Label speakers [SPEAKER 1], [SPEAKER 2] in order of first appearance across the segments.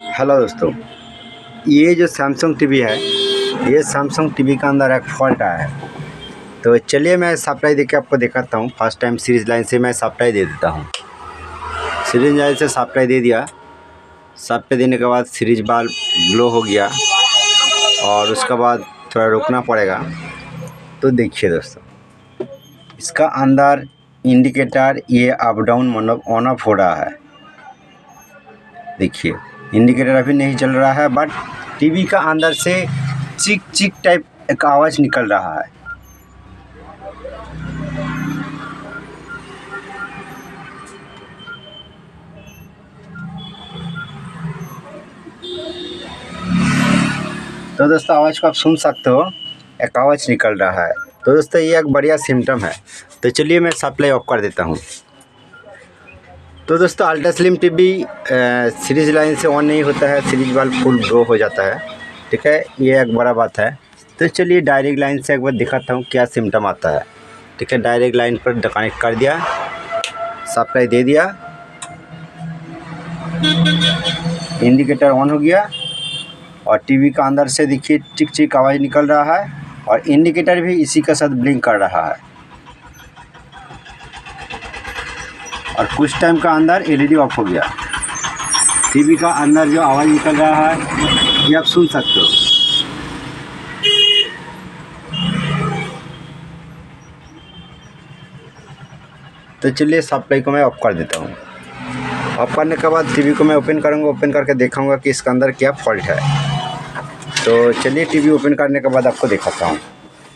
[SPEAKER 1] Hello दोस्तों, ये जो सैमसंग टीवी है, ये सैमसंग टीवी का अंदर एक फॉल्ट आया है। तो चलिए मैं सप्लाई देके आपको दिखाता हूँ। फर्स्ट टाइम सीरीज लाइन से मैं सप्लाई दे देता हूँ। सीरीज लाइन से सप्लाई दे दिया। सप्लाई देने के बाद सीरीज बल्ब ग्लो हो गया और उसके बाद थोड़ा रुकना पड़ेगा। तो देखिए दोस्तों, इसका अंदर इंडिकेटर ये अप डाउन मतलब ऑन ऑफ हो रहा है। देखिए इंडिकेटर अभी नहीं चल रहा है, बट टीवी का अंदर से चिक चिक टाइप एक आवाज़ निकल रहा है। तो दोस्तों आवाज़ को आप सुन सकते हो, एक आवाज़ निकल रहा है। तो दोस्तों ये एक बढ़िया सिम्टम है। तो चलिए मैं सप्लाई ऑफ कर देता हूँ। तो दोस्तों ultra slim TV series line से ऑन नहीं होता है, सीरीज बल्ब फुल ग्लो हो जाता है। ठीक है, ये एक बड़ा बात है। तो चलिए डायरेक्ट लाइन से एक बार दिखाता हूँ क्या सिम्टम आता है। ठीक है, डायरेक्ट लाइन पर कनेक्ट कर दिया, सप्लाई दे दिया, इंडिकेटर ऑन हो गया और टीवी का अंदर से देखिए चिक चिक आवाज़ निकल रहा है और इंडिकेटर भी इसी के साथ ब्लिंक कर रहा है। और कुछ टाइम का अंदर एलईडी ऑफ हो गया। टीवी का अंदर जो आवाज़ निकल रहा है ये आप सुन सकते हो। तो चलिए सप्लाई को मैं ऑफ कर देता हूँ। ऑफ करने के बाद टीवी को मैं ओपन करूँगा, ओपन करके दिखाऊंगा कि इसके अंदर क्या फॉल्ट है। तो चलिए टीवी ओपन करने के बाद आपको दिखाता हूँ।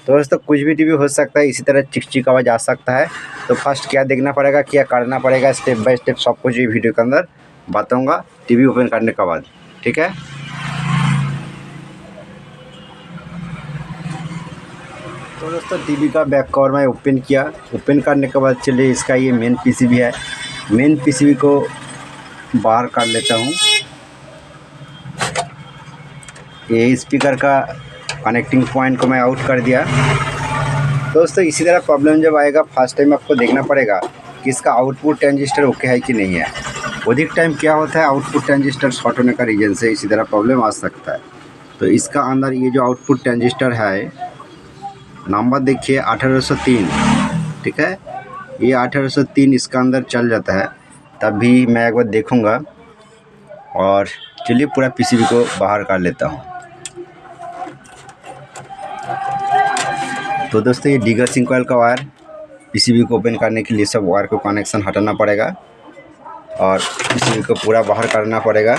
[SPEAKER 1] तो दोस्तों कुछ भी टीवी हो सकता है, इसी तरह चिक चिक आवाज़ आ सकता है। तो फर्स्ट क्या देखना पड़ेगा, क्या करना पड़ेगा, स्टेप बाय स्टेप सब कुछ ये वीडियो के अंदर बताऊँगा टीवी ओपन करने के बाद। ठीक है, तो दोस्तों टीवी का बैक कवर मैं ओपन किया। ओपन करने के बाद चलिए इसका ये मेन पीसीबी है, मेन पीसीबी को बाहर कर लेता हूँ। ये स्पीकर का कनेक्टिंग पॉइंट को मैं आउट कर दिया। दोस्तों इसी तरह प्रॉब्लम जब आएगा, फर्स्ट टाइम आपको देखना पड़ेगा कि इसका आउटपुट ट्रांजिस्टर ओके है कि नहीं है। अधिक टाइम क्या होता है, आउटपुट ट्रांजिस्टर शॉर्ट होने का रीजन से इसी तरह प्रॉब्लम आ सकता है। तो इसका अंदर ये जो आउटपुट ट्रांजिस्टर है, नंबर देखिए 1803। ठीक है, ये 1803 इसका अंदर चल जाता है। तभी मैं एक बार देखूँगा और चलिए पूरा पीसीबी को बाहर कर लेता हूँ। तो दोस्तों ये डिगर्सिंग कॉइल का वायर, पीसीबी को ओपन करने के लिए सब वायर को कनेक्शन हटाना पड़ेगा और पीसीबी को पूरा बाहर करना पड़ेगा।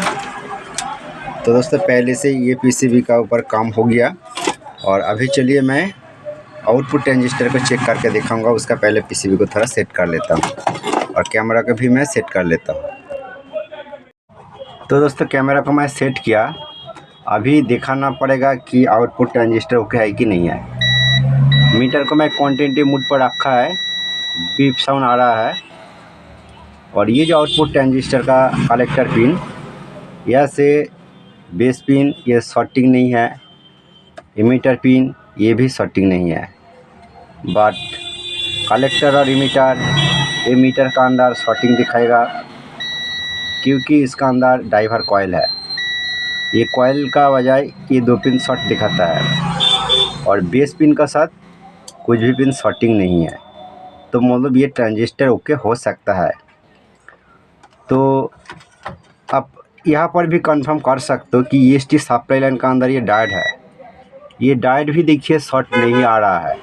[SPEAKER 1] तो दोस्तों पहले से ये पीसीबी का ऊपर काम हो गया और अभी चलिए मैं आउटपुट ट्रांजिस्टर को चेक करके दिखाऊंगा। उसका पहले पीसीबी को थोड़ा सेट कर लेता हूँ और कैमरा को भी मैं सेट कर लेता हूँ। तो दोस्तों कैमरा को मैं सेट किया। अभी दिखाना पड़ेगा कि आउटपुट ट्रांजिस्टर ओके है कि नहीं है। मीटर को मैं क्वांटिटी मोड पर रखा है, बीप साउंड आ रहा है। और ये जो आउटपुट ट्रांजिस्टर का कलेक्टर पिन, यह से बेस पिन ये शॉर्टिंग नहीं है, इमीटर पिन ये भी शॉर्टिंग नहीं है, बट कलेक्टर और इमीटर, मीटर का अंदर शॉर्टिंग दिखाएगा क्योंकि इसका अंदर डाइवर कॉइल है। ये कॉइल का बजाय ये दो पिन शॉर्ट दिखाता है और बेस पिन का साथ कुछ भी पिन शॉर्टिंग नहीं है। तो मतलब ये ट्रांजिस्टर ओके हो सकता है। तो आप यहाँ पर भी कंफर्म कर सकते हो कि ये EST सप्लाई लाइन का अंदर ये डायोड है। ये डायोड भी देखिए शॉर्ट नहीं आ रहा है,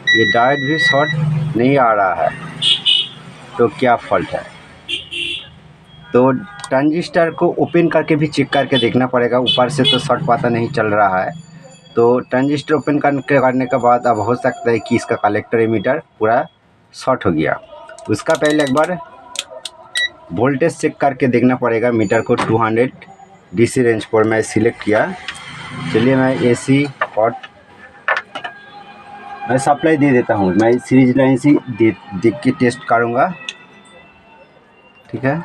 [SPEAKER 1] ये डायोड भी शॉर्ट नहीं आ रहा है। तो क्या फॉल्ट है? तो ट्रांजिस्टर को ओपन करके भी चेक करके देखना पड़ेगा। ऊपर से तो शॉर्ट पता नहीं चल रहा है। तो ट्रांजिस्टर ओपन करने के बाद अब हो सकता है कि इसका कलेक्टर इमीटर पूरा शॉर्ट हो गया। उसका पहले एक बार वोल्टेज चेक करके देखना पड़ेगा। मीटर को 200 DC रेंज पर मैं सिलेक्ट किया। चलिए मैं AC पॉट मैं सप्लाई दे देता हूँ। मैं सीरीज लाइन से देख के टेस्ट करूँगा। ठीक है,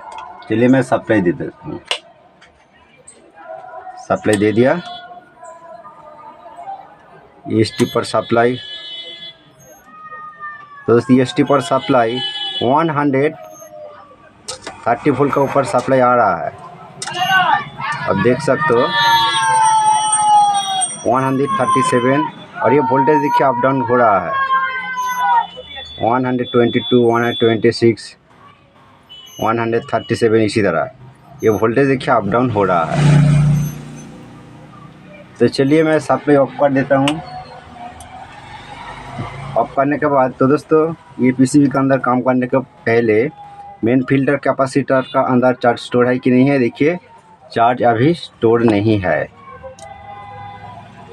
[SPEAKER 1] चलिए मैं सप्लाई दे देता हूँ। सप्लाई दे दिया, EST पर सप्लाई। तो EST पर सप्लाई 130 वोल्ट का ऊपर सप्लाई आ रहा है। अब देख सकते हो 137, और ये वोल्टेज देखिए अप डाउन हो रहा है 122, 126, 137, इसी तरह ये वोल्टेज देखिए अप डाउन हो रहा है। तो चलिए मैं सप्लाई ऑफ कर देता हूँ। ऑफ करने के बाद तो दोस्तों ये पीसीबी के अंदर काम करने के पहले मेन फिल्टर कैपेसिटर का अंदर चार्ज स्टोर है कि नहीं है, देखिए चार्ज अभी स्टोर नहीं है,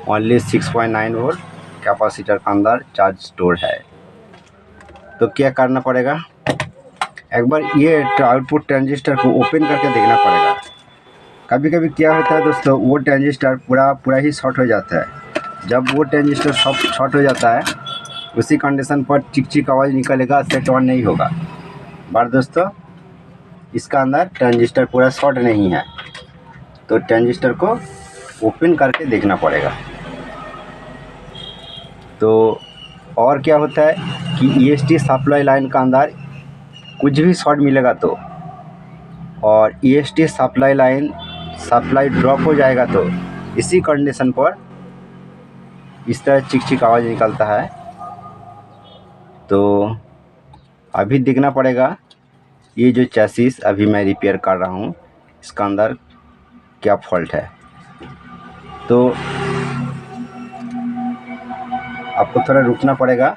[SPEAKER 1] ओनली 6.9 वोल्ट कैपेसिटर का अंदर चार्ज स्टोर है। तो क्या करना पड़ेगा, एक बार ये आउटपुट ट्रांजिस्टर को ओपन करके देखना पड़ेगा। कभी कभी क्या होता है दोस्तों, वो ट्रांजिस्टर पूरा ही शॉर्ट हो जाता है। जब वो ट्रांजिस्टर शॉर्ट हो जाता है उसी कंडीशन पर चिक चिक आवाज़ निकलेगा, सेट ऑन नहीं होगा। बट दोस्तों इसका अंदर ट्रांजिस्टर पूरा शॉर्ट नहीं है, तो ट्रांजिस्टर को ओपन करके देखना पड़ेगा। तो और क्या होता है कि EST सप्लाई लाइन का अंदर कुछ भी शॉर्ट मिलेगा तो, और EST supply line supply drop हो जाएगा तो इसी कंडीशन पर इस तरह चिक चिक आवाज़ निकलता है। तो अभी देखना पड़ेगा ये जो चैसिस अभी मैं रिपेयर कर रहा हूँ इसका अंदर क्या फॉल्ट है। तो आपको थोड़ा रुकना पड़ेगा।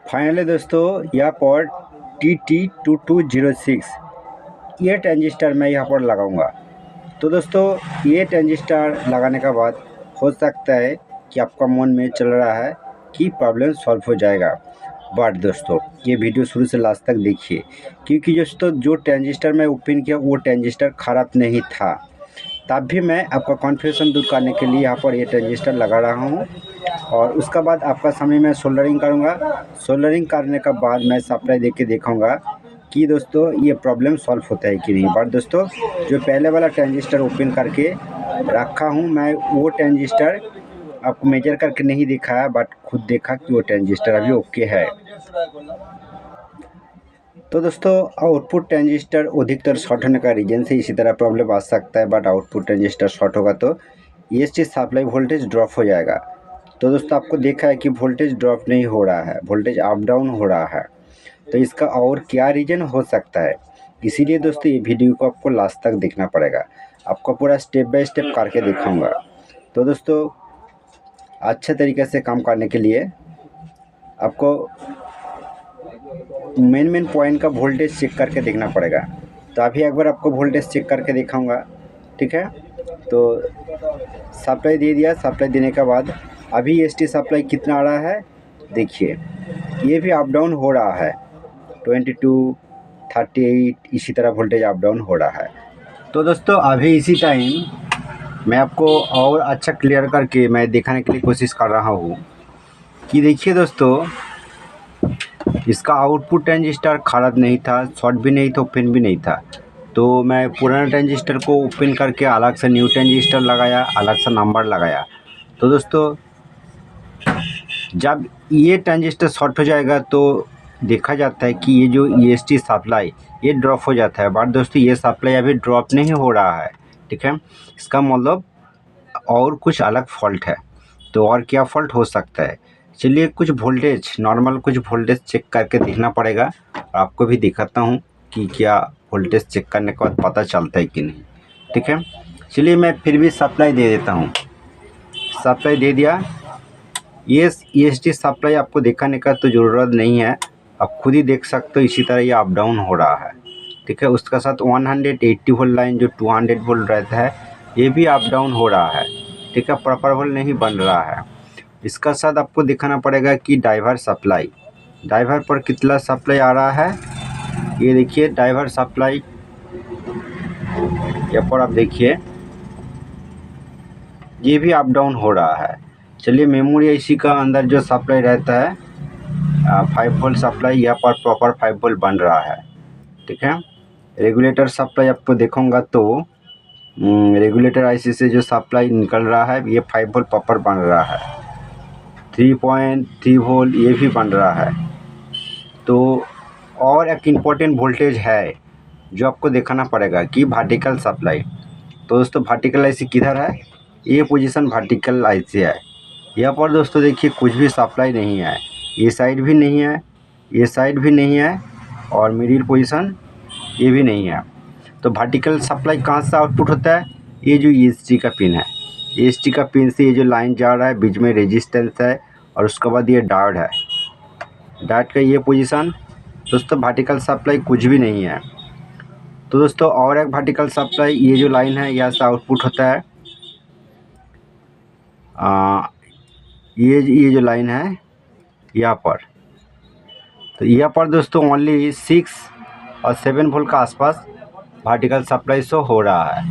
[SPEAKER 1] फाइनली दोस्तों यहाँ पर TT2206 ये ट्रांजिस्टर मैं यहाँ पर लगाऊंगा। तो दोस्तों ये ट्रांजिस्टर लगाने के बाद हो सकता है कि आपका मन में चल रहा है कि प्रॉब्लम सॉल्व हो जाएगा, बट दोस्तों ये वीडियो शुरू से लास्ट तक देखिए, क्योंकि दोस्तों जो ट्रांजिस्टर मैं ओपन किया वो ट्रांजिस्टर ख़राब नहीं था, तब भी मैं आपका कन्फ्यूजन दूर करने के लिए यहाँ पर ये ट्रांजिस्टर लगा रहा हूँ। और उसका बाद आपका सामने मैं सोल्डरिंग करूँगा। सोल्डरिंग करने के बाद मैं सप्लाई दे के देखूँगा कि दोस्तों ये प्रॉब्लम सॉल्व होता है कि नहीं। बट दोस्तों जो पहले वाला ट्रांजिस्टर ओपन करके रखा हूँ मैं, वो ट्रांजिस्टर आपको मेजर करके नहीं दिखाया, बट खुद देखा कि वो ट्रांजिस्टर अभी ओके है। तो दोस्तों आउटपुट ट्रांजिस्टर अधिकतर शॉर्ट होने का रीजन से इसी तरह प्रॉब्लम आ सकता है, बट आउटपुट ट्रांजिस्टर शॉर्ट होगा तो EST सप्लाई वोल्टेज ड्रॉप हो जाएगा। तो दोस्तों आपको देखा है कि वोल्टेज ड्रॉप नहीं हो रहा है, वोल्टेज अप डाउन हो रहा है। तो इसका और क्या रीज़न हो सकता है, इसीलिए दोस्तों ये वीडियो को आपको लास्ट तक देखना पड़ेगा। आपको पूरा स्टेप बाय स्टेप करके दिखाऊंगा। तो दोस्तों अच्छे तरीके से काम करने के लिए आपको मेन पॉइंट का वोल्टेज चेक करके देखना पड़ेगा। तो अभी एक बार आपको वोल्टेज चेक करके दिखाऊंगा, ठीक है। तो सप्लाई दे दिया, सप्लाई देने के बाद अभी EST सप्लाई कितना आ रहा है देखिए, ये भी अप डाउन हो रहा है 22, 38 इसी तरह वोल्टेज अप डाउन हो रहा है। तो दोस्तों अभी इसी टाइम मैं आपको और अच्छा क्लियर करके मैं दिखाने के लिए कोशिश कर रहा हूँ कि देखिए दोस्तों इसका आउटपुट ट्रांजिस्टर ख़राब नहीं था, शॉर्ट भी नहीं था, ओपन भी नहीं था। तो मैं पुराना ट्रांजिस्टर को ओपन करके अलग से न्यू ट्रांजिस्टर लगाया, अलग से नंबर लगाया। तो दोस्तों जब ये ट्रांजिस्टर शॉर्ट हो जाएगा तो देखा जाता है कि ये जो EST सप्लाई ये ड्रॉप हो जाता है। बट दोस्तों ये सप्लाई अभी ड्रॉप नहीं हो रहा है, ठीक है। इसका मतलब और कुछ अलग फॉल्ट है। तो और क्या फॉल्ट हो सकता है, चलिए कुछ वोल्टेज नॉर्मल कुछ वोल्टेज चेक करके देखना पड़ेगा। आपको भी दिखाता हूँ कि क्या वोल्टेज चेक करने के बाद पता चलता है कि नहीं, ठीक है। चलिए मैं फिर भी सप्लाई दे देता हूँ। सप्लाई दे दिया। ये EST सप्लाई आपको दिखाने का तो ज़रूरत नहीं है, आप खुद ही देख सकते हो इसी तरह ये अप डाउन हो रहा है, ठीक है। उसका साथ 180 वोल्ट लाइन जो 200 वोल्ट रहता है ये भी अप डाउन हो रहा है, ठीक है, प्रॉपर वोल्ट नहीं बन रहा है। इसका साथ आपको दिखाना पड़ेगा कि ड्राइवर सप्लाई, ड्राइवर पर कितना सप्लाई आ रहा है ये देखिए। ड्राइवर सप्लाई यहाँ पर आप देखिए ये भी अप डाउन हो रहा है। चलिए मेमोरी IC का अंदर जो सप्लाई रहता है 5 वोल्ट सप्लाई, यहाँ पर प्रॉपर 5 वोल्ट बन रहा है, ठीक है। रेगुलेटर सप्लाई आपको देखूँगा तो रेगुलेटर IC से जो सप्लाई निकल रहा है ये 5 वोल्ट प्रॉपर बन रहा है, 3.3 वोल्ट ये भी बन रहा है। तो और एक इम्पोर्टेंट वोल्टेज है जो आपको दिखाना पड़ेगा कि वर्टिकल सप्लाई। तो दोस्तों वर्टिकल आईसी किधर है, ये पोजीशन वर्टिकल आईसी है। यहाँ पर दोस्तों देखिए कुछ भी सप्लाई नहीं है, ये साइड भी नहीं है, ये साइड भी नहीं है, और मिडिल पोजीशन ये भी नहीं है। तो वर्टिकल सप्लाई कहाँ से आउटपुट होता है, ये जो ESG का पिन है, ESG का पिन से ये जो लाइन जा रहा है, बीच में रेजिस्टेंस है, और उसके बाद ये डायोड है, डायोड का ये पोजीशन। दोस्तों वर्टिकल सप्लाई कुछ भी नहीं है। तो दोस्तों और एक वर्टिकल सप्लाई, ये जो लाइन है यहाँ से आउटपुट होता है, ये जो लाइन है यहाँ पर। तो यहाँ पर दोस्तों ओनली 6 और 7 वोल्ट का आसपास वर्टिकल सप्लाई शो हो रहा है,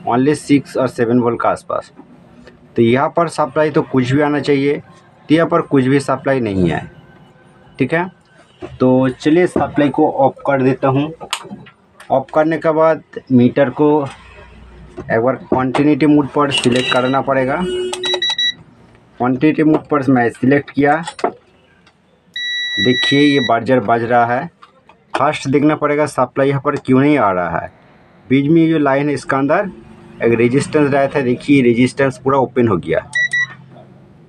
[SPEAKER 1] ओनली 6 और 7 वोल्ट का आसपास। तो यहाँ पर सप्लाई तो कुछ भी आना चाहिए, तो यहाँ पर कुछ भी सप्लाई नहीं है। ठीक है, तो चलिए सप्लाई को ऑफ कर देता हूँ। ऑफ करने के बाद मीटर को एक बार कंटिन्यूटी मोड पर सिलेक्ट करना पड़ेगा। कंटिन्यूटी मोड पर मैं सिलेक्ट किया, देखिए ये बार्जर बज रहा है। फर्स्ट देखना पड़ेगा सप्लाई यहाँ पर क्यों नहीं आ रहा है। बीच में जो लाइन है इसका अंदर एक रेजिस्टेंस रहता है, देखिए रेजिस्टेंस पूरा ओपन हो गया,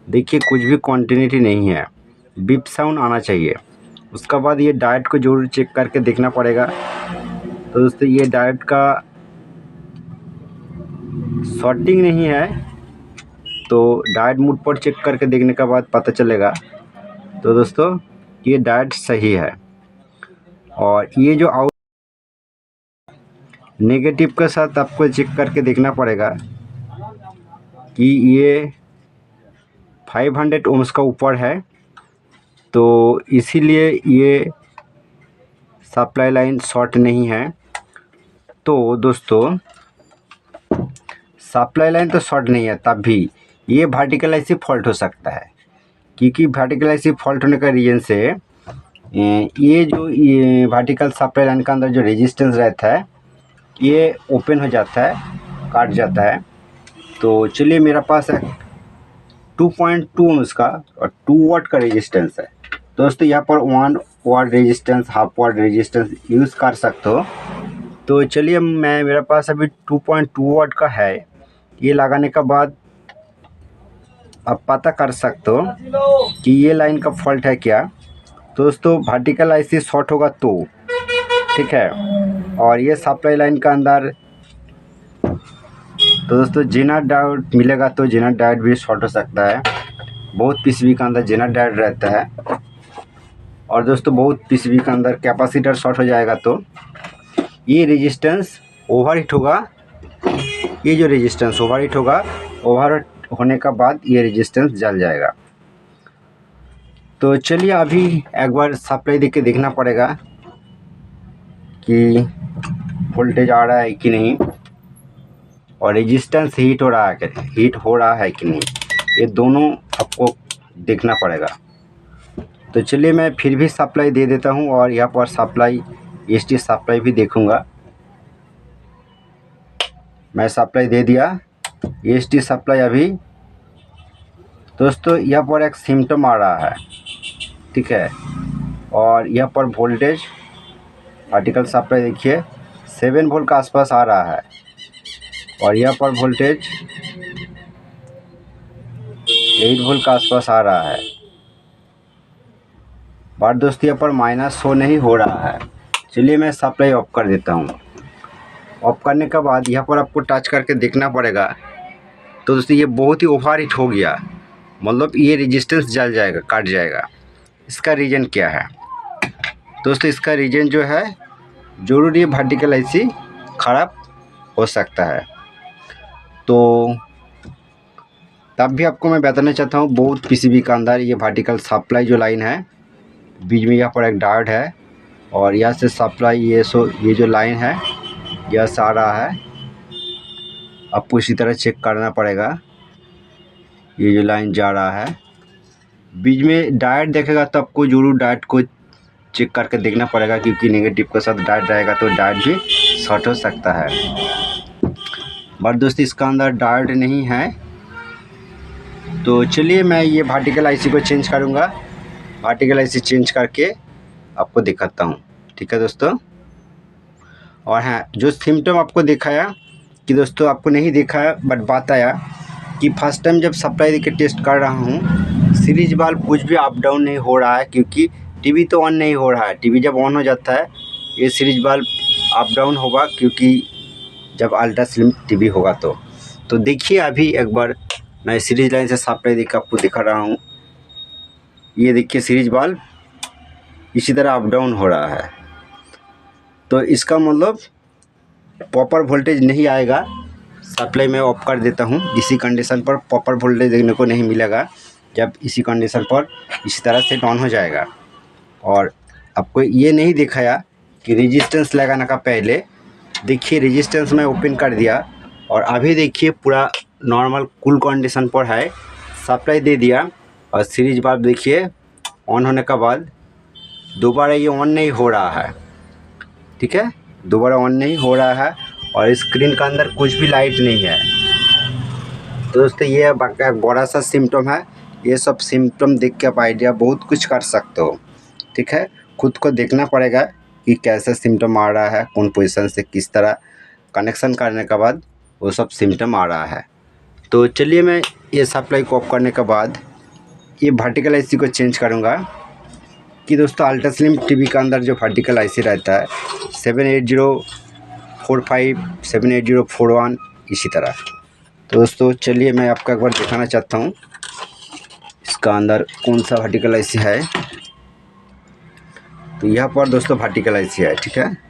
[SPEAKER 1] देखिए कुछ भी कंटिन्यूटी नहीं है, बीप साउंड आना चाहिए। उसके बाद ये डायोड को जरूर चेक करके देखना पड़ेगा। तो दोस्तों ये डायोड का शॉर्टिंग नहीं है, तो डायोड मोड पर चेक करके देखने के बाद पता चलेगा। तो दोस्तों ये डायोड सही है, और ये जो आउट नेगेटिव के साथ आपको चेक करके देखना पड़ेगा कि ये 500 ओम्स का ऊपर है, तो इसीलिए ये सप्लाई लाइन शॉर्ट नहीं है। तो दोस्तों सप्लाई लाइन तो शॉर्ट नहीं है, तब भी ये वर्टिकल आईसी फॉल्ट हो सकता है, क्योंकि वर्टिकल आईसी फॉल्ट होने का रीज़न से ये जो ये वर्टिकल सप्लाई लाइन का अंदर जो रेजिस्टेंस रहता है ये ओपन हो जाता है, काट जाता है। तो चलिए मेरे पास है 2.2 ओम्स का और 2 वाट का रेजिस्टेंस है। दोस्तों यहाँ पर 1 वाट रेजिस्टेंस, हाफ वाट रेजिस्टेंस यूज़ कर सकते हो। तो चलिए मेरे पास अभी 2.2 वाट का है, ये लगाने के बाद आप पता कर सकते हो कि ये लाइन का फॉल्ट है क्या। तो दोस्तों वर्टिकल आईसी शॉर्ट होगा तो ठीक है, और ये सप्लाई लाइन का अंदर तो दोस्तों जेनर डायोड मिलेगा, तो जेनर डायोड भी शॉर्ट हो सकता है। बहुत पीसीबी का अंदर जेनर डायोड रहता है, और दोस्तों बहुत पीसीबी का अंदर कैपेसिटर शॉर्ट हो जाएगा तो ये रेजिस्टेंस ओवरहीट होगा। ये जो रेजिस्टेंस ओवरहीट होगा, ओवरहीट होने का बाद ये रेजिस्टेंस जल जाएगा। तो चलिए अभी एक बार सप्लाई देख के देखना पड़ेगा कि वोल्टेज आ रहा है कि नहीं, और रेजिस्टेंस हीट हो रहा है कि नहीं, ये दोनों आपको देखना पड़ेगा। तो चलिए मैं फिर भी सप्लाई दे देता हूँ, और यहाँ पर सप्लाई EST सप्लाई भी देखूँगा। मैं सप्लाई दे दिया EST सप्लाई अभी। दोस्तों यहाँ पर एक सिम्टम आ रहा है, ठीक है, और यहाँ पर वोल्टेज वर्टिकल सप्लाई देखिए 7 वोल्ट के आसपास आ रहा है, और यहाँ पर वोल्टेज 8 वोल्ट के आसपास आ रहा है। बट दोस्तों यहाँ पर माइनस शो नहीं हो रहा है। चलिए मैं सप्लाई ऑफ कर देता हूँ। ऑफ करने के बाद यहाँ पर आपको टच करके देखना पड़ेगा। तो दोस्तों ये बहुत ही ओवरहीट हो गया, मतलब ये रेजिस्टेंस जल जाएगा, कट जाएगा। इसका रीज़न क्या है दोस्तों, इसका रीज़न जो है ज़रूरी वर्टिकल आईसी ख़राब हो सकता है। तो तब भी आपको मैं बताना चाहता हूँ, बहुत पीसीबी का अंदर ये वर्टिकल सप्लाई जो लाइन है, बीच में यहाँ पर एक डायोड है, और यहाँ से सप्लाई ये जो लाइन है यह से आ रहा है। आपको इसी तरह चेक करना पड़ेगा, ये जो लाइन जा रहा है, बीच में डायोड देखेगा तो आपको जरूर डायोड को चेक करके देखना पड़ेगा, क्योंकि नेगेटिव के साथ डायोड रहेगा तो डायोड भी शॉर्ट हो सकता है। बट दोस्तों इसका अंदर डायोड नहीं है। तो चलिए मैं ये वर्टिकल आईसी को चेंज करूँगा, वर्टिकल आईसी चेंज करके आपको दिखाता हूँ। ठीक है दोस्तों, और हाँ, जो सिम्टम आपको दिखाया कि दोस्तों आपको नहीं देखा है, बट बात आया कि फर्स्ट टाइम जब सप्लाई देके टेस्ट कर रहा हूँ, सीरीज वाल्व कुछ भी अप डाउन नहीं हो रहा है, क्योंकि टीवी तो ऑन नहीं हो रहा है। टीवी जब ऑन हो जाता है ये सीरीज वाल्व अप डाउन होगा, क्योंकि जब अल्ट्रा स्लिम टीवी होगा तो देखिए अभी एक बार मैं सीरीज लाइन से सप्लाई देकर आपको दिखा रहा हूँ। ये देखिए सीरीज वाल्व इसी तरह अप डाउन हो रहा है, तो इसका मतलब प्रॉपर वोल्टेज नहीं आएगा। सप्लाई मैं ऑफ कर देता हूँ। इसी कंडीशन पर प्रॉपर वोल्टेज देखने को नहीं मिलेगा। जब इसी कंडीशन पर इसी तरह से ऑन हो जाएगा। और आपको ये नहीं दिखाया कि रेजिस्टेंस लगाने का पहले देखिए, रेजिस्टेंस मैं ओपन कर दिया और अभी देखिए पूरा नॉर्मल कूल कंडीशन पर है। सप्लाई दे दिया और सीरीज वाल्व देखिए ऑन होने के बाद दोबारा ये ऑन नहीं हो रहा है। ठीक है, दोबारा ऑन नहीं हो रहा है और स्क्रीन के अंदर कुछ भी लाइट नहीं है। तो दोस्तों ये बड़ा सा सिम्टम है। ये सब सिम्टम देख के आप आइडिया बहुत कुछ कर सकते हो। ठीक है, खुद को देखना पड़ेगा कि कैसा सिम्टम आ रहा है, कौन पोजीशन से किस तरह कनेक्शन करने के बाद वो सब सिम्टम आ रहा है। तो चलिए मैं ये सप्लाई को ऑफ करने के बाद ये वर्टिकल आईसी को चेंज करूँगा कि दोस्तों अल्ट्रा स्लिम टीवी के अंदर जो वर्टिकल आईसी रहता है 78045 78041 इसी तरह। तो दोस्तों चलिए मैं आपको एक बार दिखाना चाहता हूँ इसका अंदर कौन सा वर्टिकल आईसी है। तो यहाँ पर दोस्तों वर्टिकल आईसी है। ठीक है,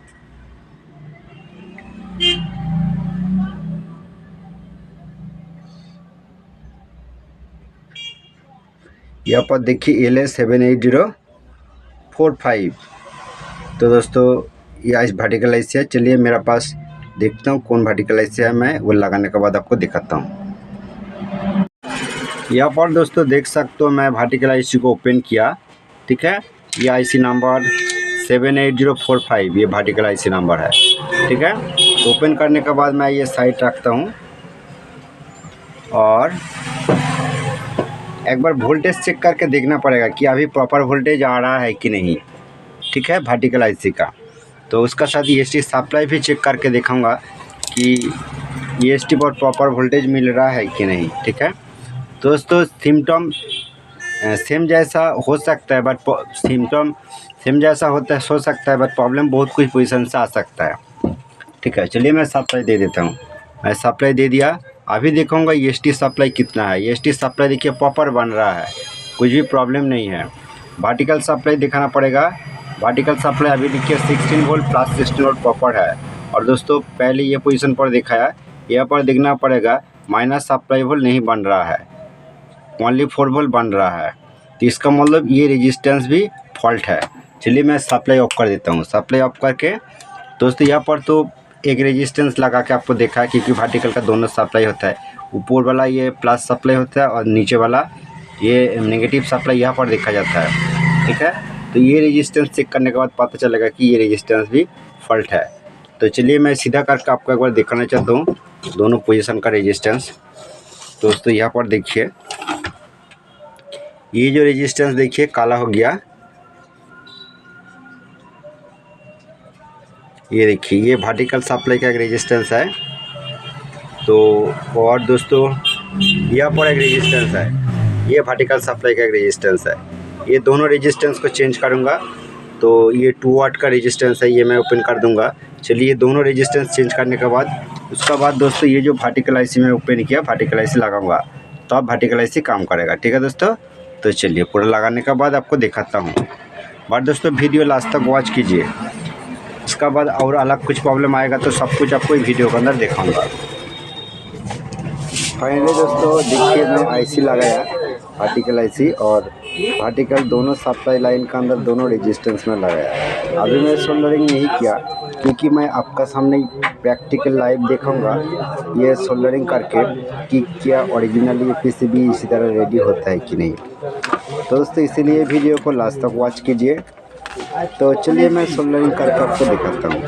[SPEAKER 1] यहाँ पर देखिए LA78045। तो दोस्तों यह इस वर्टिकल आईसी है। चलिए मेरा पास देखता हूँ कौन वर्टिकल आईसी है, मैं वो लगाने के बाद आपको दिखाता हूँ। यहाँ पर दोस्तों देख सकते हो मैं वर्टिकल आईसी को ओपन किया। ठीक है, ये आईसी नंबर 78045 ये वर्टिकल आईसी नंबर है। ठीक है, तो ओपन करने के बाद मैं ये साइड रखता हूँ और एक बार वोल्टेज चेक करके देखना पड़ेगा कि अभी प्रॉपर वोल्टेज आ रहा है कि नहीं। ठीक है, वर्टिकल आईसी का। तो उसका साथ EST सप्लाई भी चेक करके दिखाऊंगा कि EST पर प्रॉपर वोल्टेज मिल रहा है कि नहीं। ठीक है, दोस्तों सिम्टम सेम जैसा हो सकता है, बट सिम्टम सेम जैसा हो सकता है, बट प्रॉब्लम बहुत कुछ पोजीशन से आ सकता है। ठीक है, चलिए मैं सप्लाई दे देता हूँ। मैं सप्लाई दे दिया। अभी देखूँगा EST सप्लाई कितना है। EST सप्लाई देखिए प्रॉपर बन रहा है, कुछ भी प्रॉब्लम नहीं है। वर्टिकल सप्लाई दिखाना पड़ेगा। वर्टिकल सप्लाई अभी देखिए 16 वोल्ट प्लस 16 वोल्ट प्रॉपर है। और दोस्तों पहले ये पोजीशन पर दिखाया, यहाँ पर देखना पड़ेगा माइनस सप्लाई वोल्ट नहीं बन रहा है, ओनली 4 वोल्ट बन रहा है। तो इसका मतलब ये रेजिस्टेंस भी फॉल्ट है। चलिए मैं सप्लाई ऑफ कर देता हूँ। सप्लाई ऑफ करके दोस्तों यहाँ पर तो एक रेजिस्टेंस लगा के आपको देखा है, क्योंकि वर्टिकल का दोनों सप्लाई होता है। ऊपर वाला ये प्लस सप्लाई होता है और नीचे वाला ये नेगेटिव सप्लाई यहाँ पर देखा जाता है। ठीक है, तो ये रेजिस्टेंस चेक करने के बाद पता चलेगा कि ये रेजिस्टेंस भी फॉल्ट है। तो चलिए मैं सीधा करके आपको एक बार दिखाना चाहता हूँ दोनों पोजीशन का रेजिस्टेंस। दोस्तों यहाँ पर देखिए ये जो रेजिस्टेंस देखिए काला हो गया, ये देखिए ये वर्टिकल सप्लाई का एक रेजिस्टेंस है। तो और दोस्तों यहाँ पर एक रेजिस्टेंस है, ये वर्टिकल सप्लाई का एक रेजिस्टेंस है। ये दोनों रेजिस्टेंस को चेंज करूँगा। तो ये 2 वाट का रेजिस्टेंस है, ये मैं ओपन कर दूँगा। चलिए दोनों रेजिस्टेंस चेंज करने के बाद उसका बाद दोस्तों ये जो वर्टिकल आईसी में ओपन किया, वर्टिकल आईसी लगाऊंगा तो अब वर्टिकल आईसी काम करेगा। ठीक है दोस्तों, तो चलिए पूरा लगाने के बाद आपको दिखाता हूँ। बट दोस्तों वीडियो लास्ट तक वॉच कीजिए, इसका बाद और अलग कुछ प्रॉब्लम आएगा तो सब कुछ आपको वीडियो के अंदर दिखाऊंगा। फाइनली दोस्तों देखिए मैं आईसी लगाया, वर्टिकल आईसी और वर्टिकल दोनों सप्लाई लाइन के अंदर दोनों रेजिस्टेंस में लगाया। अभी मैं सोल्डरिंग नहीं किया, क्योंकि मैं आपका सामने प्रैक्टिकल लाइव देखूंगा ये सोल्डरिंग करके कि क्या ओरिजिनली PCB इसी तरह रेडी होता है कि नहीं। तो दोस्तों इसीलिए वीडियो को लास्ट तक वॉच कीजिए। तो चलिए मैं सोल्डरिंग करके आपको दिखाता हूँ।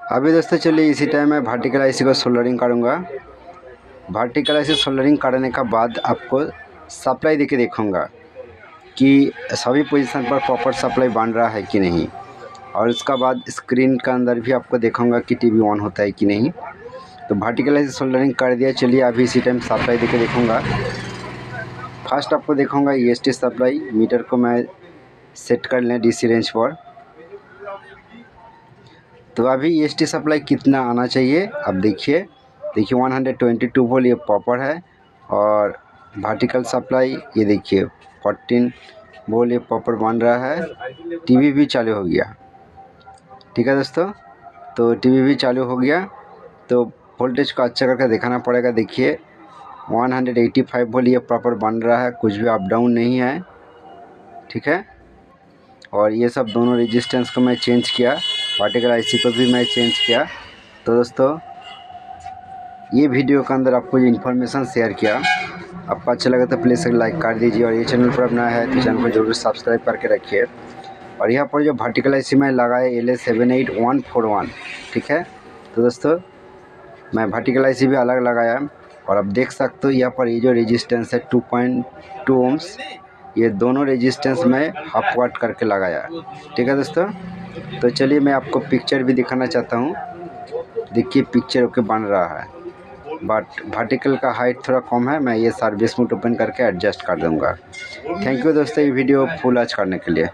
[SPEAKER 1] अभी दोस्तों चलिए इसी टाइम मैं वर्टिकल आईसी को सोल्डरिंग करूँगा। वर्टिकल आईसी सोल्डरिंग करने का बाद आपको सप्लाई देके देखूँगा कि सभी पोजीशन पर प्रॉपर सप्लाई बन रहा है कि नहीं, और उसका बाद स्क्रीन का अंदर भी आपको देखूँगा कि टीवी ऑन होता है कि नहीं। तो वर्टिकल आईसी सोल्डरिंग कर दिया। चलिए अभी इसी टाइम सप्लाई देके देखूँगा। फर्स्ट आपको देखूँगा EST सप्लाई। मीटर को मैं सेट कर लें DC रेंज पर। तो अभी EST सप्लाई कितना आना चाहिए अब देखिए 122 वोल्ट ये प्रॉपर है, और वर्टिकल सप्लाई ये देखिए 14 वोल्ट ये प्रॉपर बन रहा है। टीवी भी चालू हो गया। ठीक है दोस्तों, तो टीवी भी चालू हो गया। तो वोल्टेज को अच्छा करके दिखाना पड़ेगा। देखिए 185 वोल्ट ये प्रॉपर बन रहा है, कुछ भी अप डाउन नहीं है। ठीक है, और ये सब दोनों रेजिस्टेंस को मैं चेंज किया, वर्टिकल आईसी को भी मैं चेंज किया। तो दोस्तों ये वीडियो के अंदर आपको ये इन्फॉर्मेशन शेयर किया। आपको अच्छा लगा तो प्लीज़ लाइक कर दीजिए, और ये चैनल पर अपना है तो चैनल को जरूर सब्सक्राइब करके रखिए। और यहाँ पर जो वर्टिकल आईसी में लगाए LA78141। ठीक है, तो दोस्तों मैं वर्टिकल आईसी भी अलग लगाया, और आप देख सकते हो यहाँ पर ये जो रेजिस्टेंस है 2.2 ओम्स, ये दोनों रेजिस्टेंस में हाफ वाट करके लगाया। ठीक है दोस्तों, तो चलिए मैं आपको पिक्चर भी दिखाना चाहता हूँ। देखिए पिक्चर ओके बन रहा है, बट वर्टिकल का हाइट थोड़ा कम है। मैं ये सर्विस मोड ओपन करके एडजस्ट कर दूँगा। थैंक यू दोस्तों ये वीडियो फुल वॉच करने के लिए।